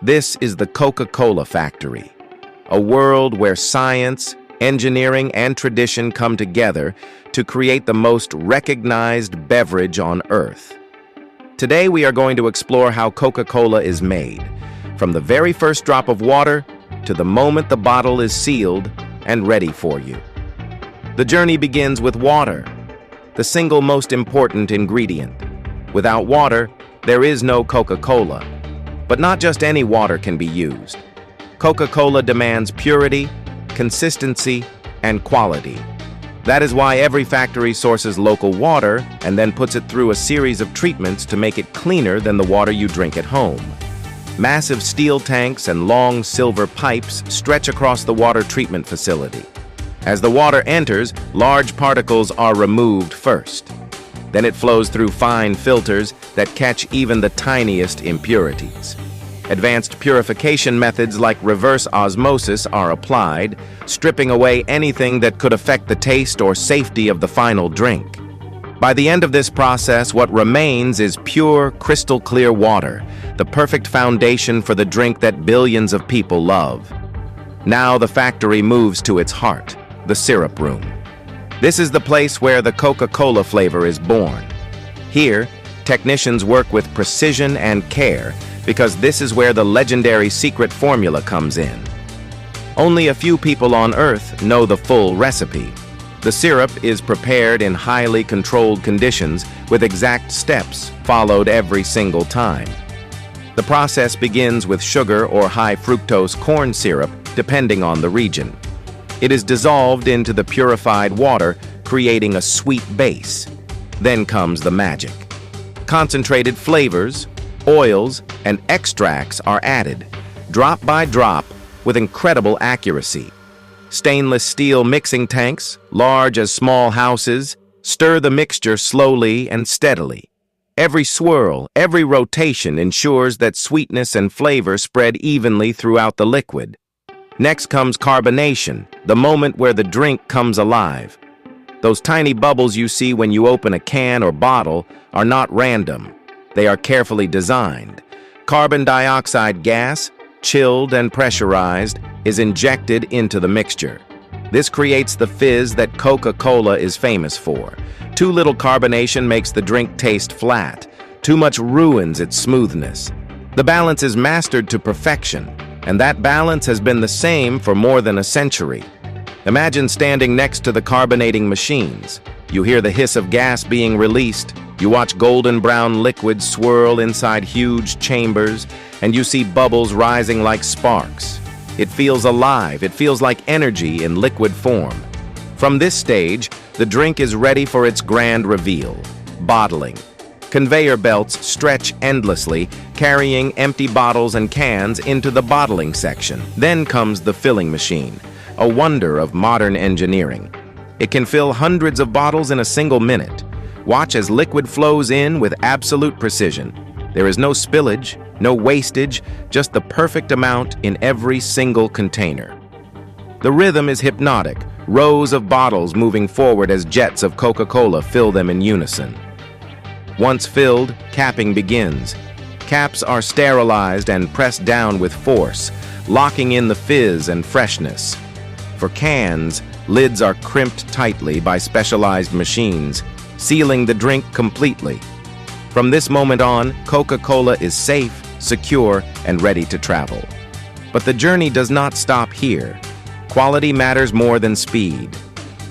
This is the Coca Cola factory, a world where science, engineering, and tradition come together to create the most recognized beverage on Earth. Today we are going to explore how Coca Cola is made, from the very first drop of water to the moment the bottle is sealed and ready for you. The journey begins with water, the single most important ingredient. Without water, there is no Coca Cola. But not just any water can be used. Coca Cola demands purity, consistency, and quality. That is why every factory sources local water and then puts it through a series of treatments to make it cleaner than the water you drink at home. Massive steel tanks and long silver pipes stretch across the water treatment facility. As the water enters, large particles are removed first. Then it flows through fine filters that catch even the tiniest impurities. Advanced purification methods like reverse osmosis are applied, stripping away anything that could affect the taste or safety of the final drink. By the end of this process, what remains is pure, crystal-clear water, the perfect foundation for the drink that billions of people love. Now the factory moves to its heart, the syrup room. This is the place where the Coca-Cola flavor is born. Here, technicians work with precision and care because this is where the legendary secret formula comes in. Only a few people on Earth know the full recipe. The syrup is prepared in highly controlled conditions with exact steps followed every single time. The process begins with sugar or high fructose corn syrup, depending on the region. It is dissolved into the purified water, creating a sweet base. Then comes the magic. Concentrated flavors, oils, and extracts are added, drop by drop, with incredible accuracy. Stainless steel mixing tanks, large as small houses, stir the mixture slowly and steadily. Every swirl, every rotation ensures that sweetness and flavor spread evenly throughout the liquid. Next comes carbonation, the moment where the drink comes alive. Those tiny bubbles you see when you open a can or bottle are not random. They are carefully designed. Carbon dioxide gas, chilled and pressurized, is injected into the mixture. This creates the fizz that Coca-Cola is famous for. Too little carbonation makes the drink taste flat. Too much ruins its smoothness. The balance is mastered to perfection, and that balance has been the same for more than a century. Imagine standing next to the carbonating machines. You hear the hiss of gas being released. You watch golden brown liquid swirl inside huge chambers, and you see bubbles rising like sparks. It feels alive. It feels like energy in liquid form. From this stage, the drink is ready for its grand reveal, bottling. Conveyor belts stretch endlessly, carrying empty bottles and cans into the bottling section. Then comes the filling machine, a wonder of modern engineering. It can fill hundreds of bottles in a single minute. Watch as liquid flows in with absolute precision. There is no spillage, no wastage, just the perfect amount in every single container. The rhythm is hypnotic, rows of bottles moving forward as jets of Coca-Cola fill them in unison. Once filled, capping begins. Caps are sterilized and pressed down with force, locking in the fizz and freshness. For cans, lids are crimped tightly by specialized machines, sealing the drink completely. From this moment on, Coca-Cola is safe, secure, and ready to travel. But the journey does not stop here. Quality matters more than speed.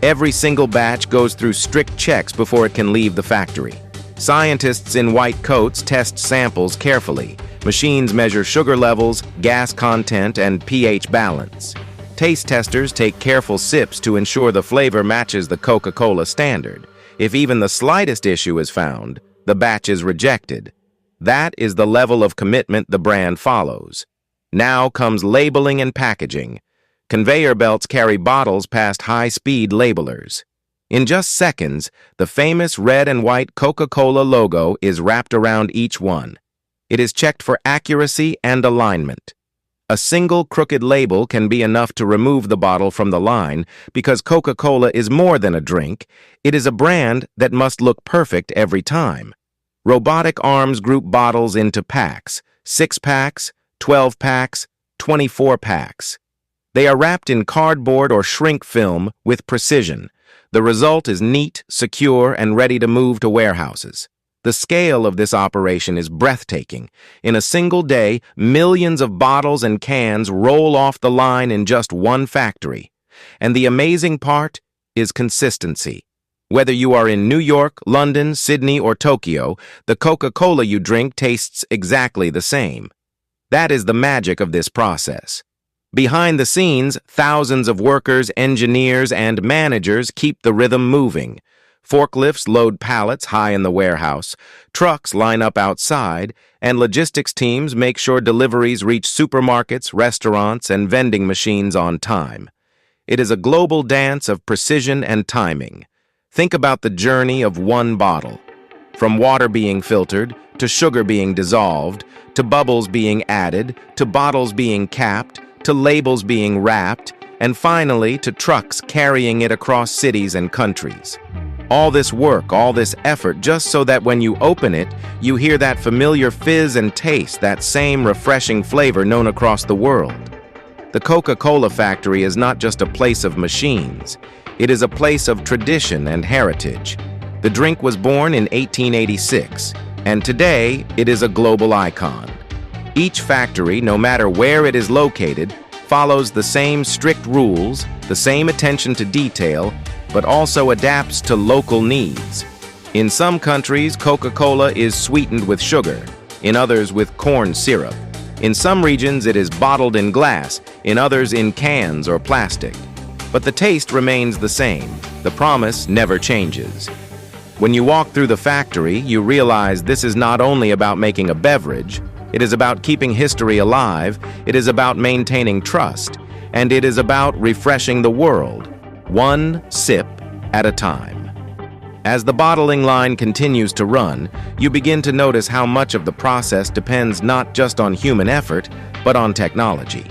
Every single batch goes through strict checks before it can leave the factory. Scientists in white coats test samples carefully. Machines measure sugar levels, gas content, and pH balance. Taste testers take careful sips to ensure the flavor matches the Coca-Cola standard. If even the slightest issue is found, the batch is rejected. That is the level of commitment the brand follows. Now comes labeling and packaging. Conveyor belts carry bottles past high-speed labelers. In just seconds, the famous red and white Coca-Cola logo is wrapped around each one. It is checked for accuracy and alignment. A single crooked label can be enough to remove the bottle from the line because Coca-Cola is more than a drink. It is a brand that must look perfect every time. Robotic arms group bottles into packs, 6-packs, 12 packs, 24 packs. They are wrapped in cardboard or shrink film with precision. The result is neat, secure, and ready to move to warehouses. The scale of this operation is breathtaking. In a single day, millions of bottles and cans roll off the line in just one factory. And the amazing part is consistency. Whether you are in New York, London, Sydney, or Tokyo, the Coca Cola you drink tastes exactly the same. That is the magic of this process. Behind the scenes, thousands of workers, engineers, and managers keep the rhythm moving. Forklifts load pallets high in the warehouse, trucks line up outside, and logistics teams make sure deliveries reach supermarkets, restaurants, and vending machines on time. It is a global dance of precision and timing. Think about the journey of one bottle. From water being filtered, to sugar being dissolved, to bubbles being added, to bottles being capped, to labels being wrapped, and finally to trucks carrying it across cities and countries. All this work, all this effort, just so that when you open it, you hear that familiar fizz and taste, that same refreshing flavor known across the world. The Coca Cola factory is not just a place of machines. It is a place of tradition and heritage. The drink was born in 1886, and today it is a global icon. Each factory, no matter where it is located, follows the same strict rules, the same attention to detail, but also adapts to local needs. In some countries, Coca-Cola is sweetened with sugar, in others with corn syrup. In some regions, it is bottled in glass, in others in cans or plastic. But the taste remains the same. The promise never changes. When you walk through the factory, you realize this is not only about making a beverage, it is about keeping history alive, it is about maintaining trust, and it is about refreshing the world, one sip at a time. As the bottling line continues to run, you begin to notice how much of the process depends not just on human effort, but on technology.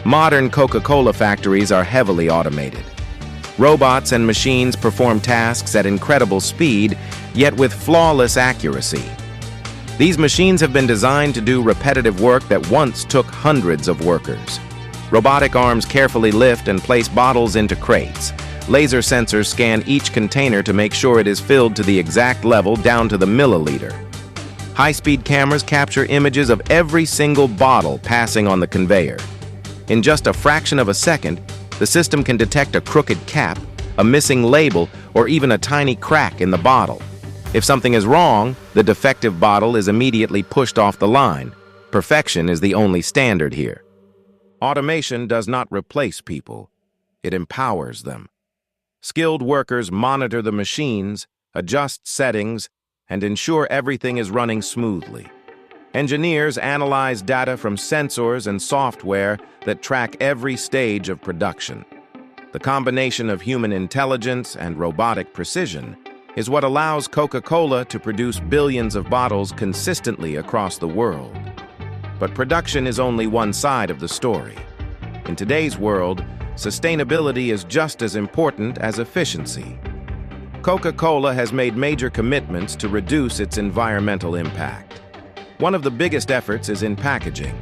Modern Coca-Cola factories are heavily automated. Robots and machines perform tasks at incredible speed, yet with flawless accuracy. These machines have been designed to do repetitive work that once took hundreds of workers. Robotic arms carefully lift and place bottles into crates. Laser sensors scan each container to make sure it is filled to the exact level down to the milliliter. High-speed cameras capture images of every single bottle passing on the conveyor. In just a fraction of a second, the system can detect a crooked cap, a missing label, or even a tiny crack in the bottle. If something is wrong, the defective bottle is immediately pushed off the line. Perfection is the only standard here. Automation does not replace people. It empowers them. Skilled workers monitor the machines, adjust settings, and ensure everything is running smoothly. Engineers analyze data from sensors and software that track every stage of production. The combination of human intelligence and robotic precision is what allows Coca Cola to produce billions of bottles consistently across the world. But production is only one side of the story. In today's world, sustainability is just as important as efficiency. Coca Cola has made major commitments to reduce its environmental impact. One of the biggest efforts is in packaging.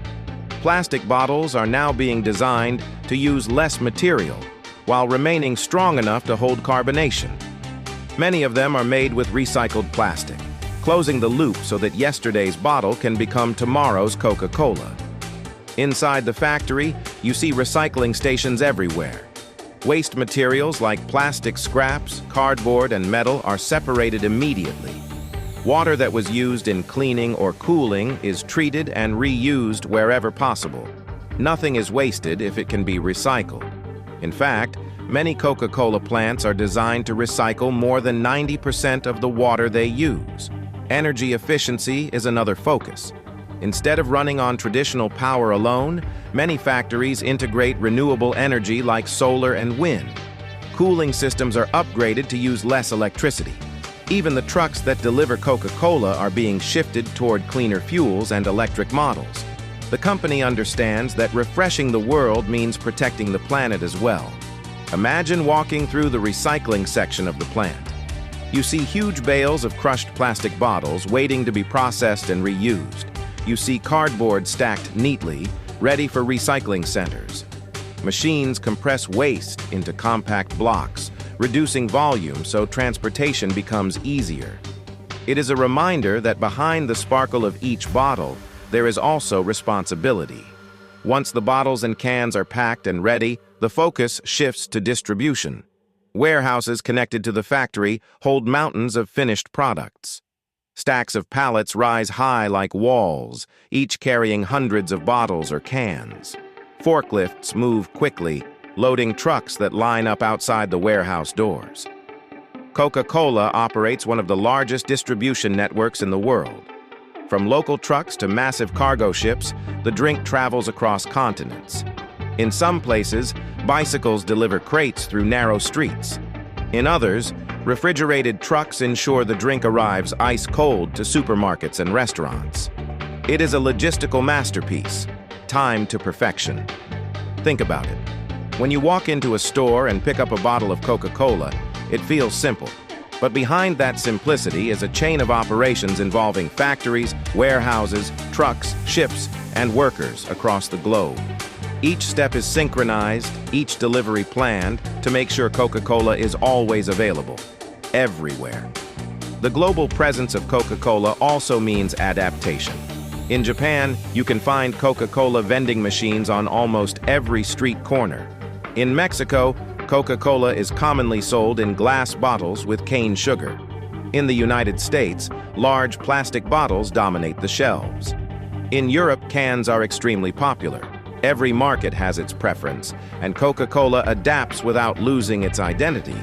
Plastic bottles are now being designed to use less material, while remaining strong enough to hold carbonation. Many of them are made with recycled plastic, closing the loop so that yesterday's bottle can become tomorrow's Coca Cola. Inside the factory, you see recycling stations everywhere. Waste materials like plastic scraps, cardboard, and metal are separated immediately. Water that was used in cleaning or cooling is treated and reused wherever possible. Nothing is wasted if it can be recycled. In fact, many Coca-Cola plants are designed to recycle more than 90% of the water they use. Energy efficiency is another focus. Instead of running on traditional power alone, many factories integrate renewable energy like solar and wind. Cooling systems are upgraded to use less electricity. Even the trucks that deliver Coca-Cola are being shifted toward cleaner fuels and electric models. The company understands that refreshing the world means protecting the planet as well. Imagine walking through the recycling section of the plant. You see huge bales of crushed plastic bottles waiting to be processed and reused. you see cardboard stacked neatly, ready for recycling centers. Machines compress waste into compact blocks, reducing volume so transportation becomes easier. It is a reminder that behind the sparkle of each bottle, there is also responsibility. Once the bottles and cans are packed and ready, the focus shifts to distribution. Warehouses connected to the factory hold mountains of finished products. Stacks of pallets rise high like walls, each carrying hundreds of bottles or cans. Forklifts move quickly, loading trucks that line up outside the warehouse doors. Coca Cola operates one of the largest distribution networks in the world. From local trucks to massive cargo ships, the drink travels across continents. In some places, bicycles deliver crates through narrow streets. In others, refrigerated trucks ensure the drink arrives ice-cold to supermarkets and restaurants. It is a logistical masterpiece, timed to perfection. Think about it. When you walk into a store and pick up a bottle of Coca Cola, it feels simple. But behind that simplicity is a chain of operations involving factories, warehouses, trucks, ships, and workers across the globe. Each step is synchronized, each delivery planned, to make sure Coca Cola is always available, everywhere. The global presence of Coca Cola also means adaptation. In Japan, you can find Coca Cola vending machines on almost every street corner. In Mexico, Coca Cola is commonly sold in glass bottles with cane sugar. In the United States, large plastic bottles dominate the shelves. In Europe, cans are extremely popular. Every market has its preference, and Coca Cola adapts without losing its identity.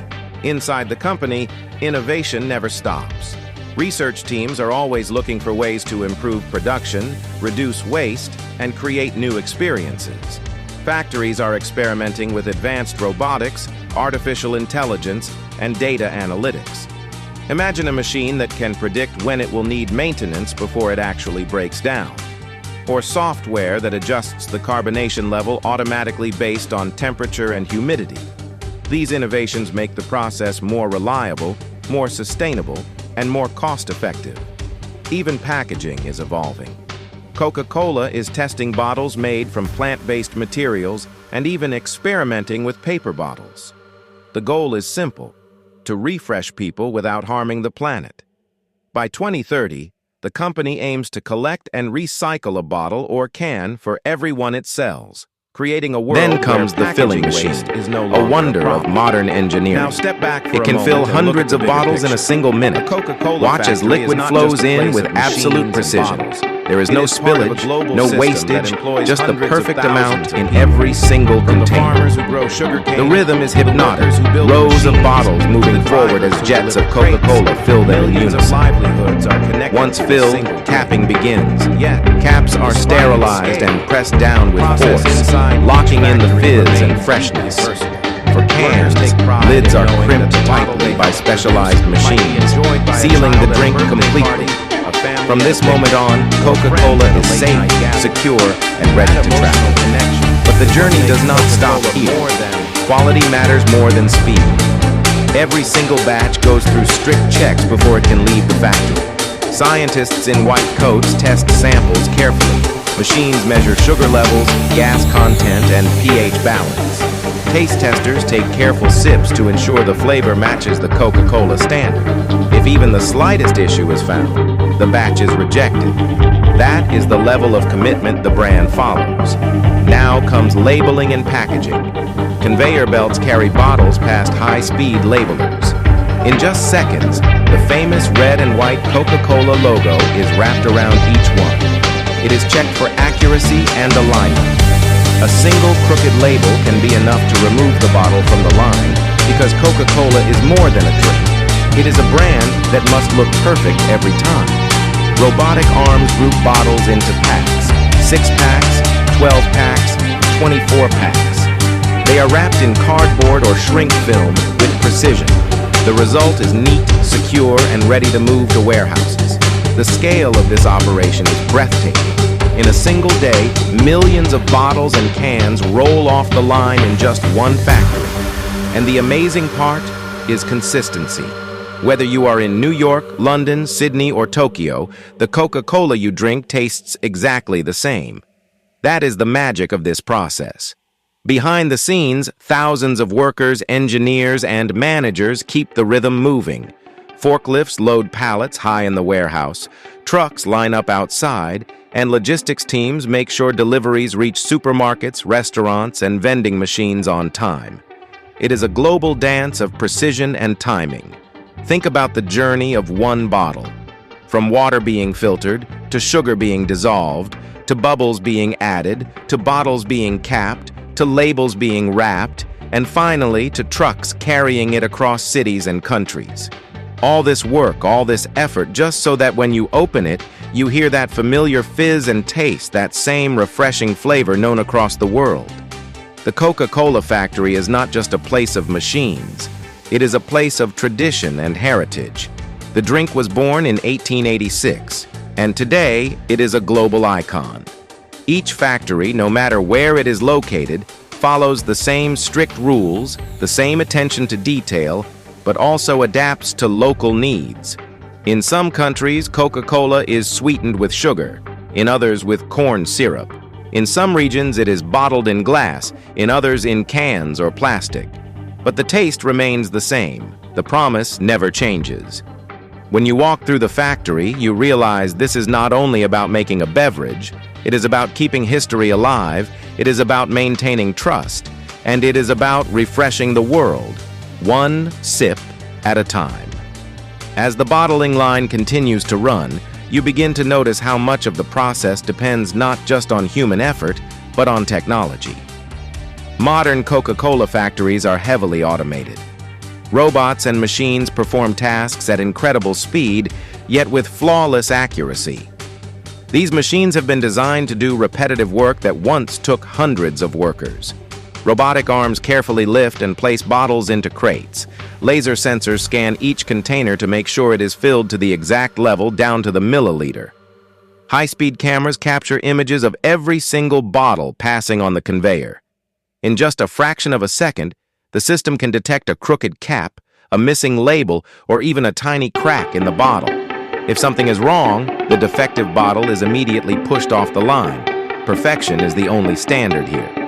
Inside the company, innovation never stops. Research teams are always looking for ways to improve production, reduce waste, and create new experiences. Factories are experimenting with advanced robotics, artificial intelligence, and data analytics. Imagine a machine that can predict when it will need maintenance before it actually breaks down, or software that adjusts the carbonation level automatically based on temperature and humidity. These innovations make the process more reliable, more sustainable, and more cost-effective. Even packaging is evolving. Coca Cola is testing bottles made from plant-based materials and even experimenting with paper bottles. The goal is simple: to refresh people without harming the planet. By 2030, the company aims to collect and recycle a bottle or can for every one it sells, creating a world Then comes where the filling packaging machine, waste is no a longer wonder of problem. modern engineering. Now step back for It can a fill moment and look hundreds at of the bigger bottles in a picture. single minute. The Coca-Cola Watch as factory is liquid not flows just a in place with of absolute machines and precision. bottles. There is It no is part of a spillage, global no system wastage, that employs just the hundreds of perfect amount thousands of in people. every single From the container. farmers who grow sugarcane, The rhythm is to the hypnotic. workers who build Rows of machines, bottles moving to the forward as drivers who jets of deliver Coca-Cola crates. fill them in Millions of unison. livelihoods are connected Once to a filled, single drink. capping begins. Yet, Caps are despite sterilized scale, and pressed down with process force, inside each locking in the factory fizz and remains freshness. deeply personal. For cans, Workers take pride lids in are knowing crimped that the bottle tightly they by produce specialized might be machines, enjoyed by a sealing the child at a drink birthday completely. party, a family From at this a moment picnic, on, or Coca friends Cola at a is late safe, night gathering. secure, and ready That to travel. emotional connection But the is what journey makes does not stop Coca-Cola here. more than Quality matters more than speed. Every single batch goes through strict checks before it can leave the factory. Scientists in white coats test samples carefully. Machines measure sugar levels, gas content, and pH balance. Taste testers take careful sips to ensure the flavor matches the Coca-Cola standard. If even the slightest issue is found, the batch is rejected. That is the level of commitment the brand follows. Now comes labeling and packaging. Conveyor belts carry bottles past high-speed labelers. In just seconds, the famous red and white Coca-Cola logo is wrapped around each one. It is checked for accuracy and alignment. A single crooked label can be enough to remove the bottle from the line because Coca-Cola is more than a drink. It is a brand that must look perfect every time. Robotic arms group bottles into packs, 6 packs, 12 packs, 24 packs. They are wrapped in cardboard or shrink film with precision. The result is neat, secure, and ready to move to warehouses. The scale of this operation is breathtaking. In a single day, millions of bottles and cans roll off the line in just one factory. And the amazing part is consistency. Whether you are in New York, London, Sydney, or Tokyo, the Coca Cola you drink tastes exactly the same. That is the magic of this process. Behind the scenes, thousands of workers, engineers, and managers keep the rhythm moving. Forklifts load pallets high in the warehouse, trucks line up outside, and logistics teams make sure deliveries reach supermarkets, restaurants, and vending machines on time. It is a global dance of precision and timing. Think about the journey of one bottle. From water being filtered, to sugar being dissolved, to bubbles being added, to bottles being capped, to labels being wrapped, and finally to trucks carrying it across cities and countries. All this work, all this effort, just so that when you open it, you hear that familiar fizz and taste, that same refreshing flavor known across the world. The Coca Cola factory is not just a place of machines. It is a place of tradition and heritage. The drink was born in 1886, and today it is a global icon. Each factory, no matter where it is located, follows the same strict rules, the same attention to detail, but also adapts to local needs. In some countries, Coca-Cola is sweetened with sugar, in others with corn syrup. In some regions, it is bottled in glass, in others in cans or plastic. But the taste remains the same. The promise never changes. When you walk through the factory, you realize this is not only about making a beverage, it is about keeping history alive, it is about maintaining trust, and it is about refreshing the world, one sip at a time. As the bottling line continues to run, you begin to notice how much of the process depends not just on human effort, but on technology. Modern Coca-Cola factories are heavily automated. Robots and machines perform tasks at incredible speed, yet with flawless accuracy. These machines have been designed to do repetitive work that once took hundreds of workers. Robotic arms carefully lift and place bottles into crates. Laser sensors scan each container to make sure it is filled to the exact level down to the milliliter. High-speed cameras capture images of every single bottle passing on the conveyor. In just a fraction of a second, the system can detect a crooked cap, a missing label, or even a tiny crack in the bottle. If something is wrong, the defective bottle is immediately pushed off the line. Perfection is the only standard here.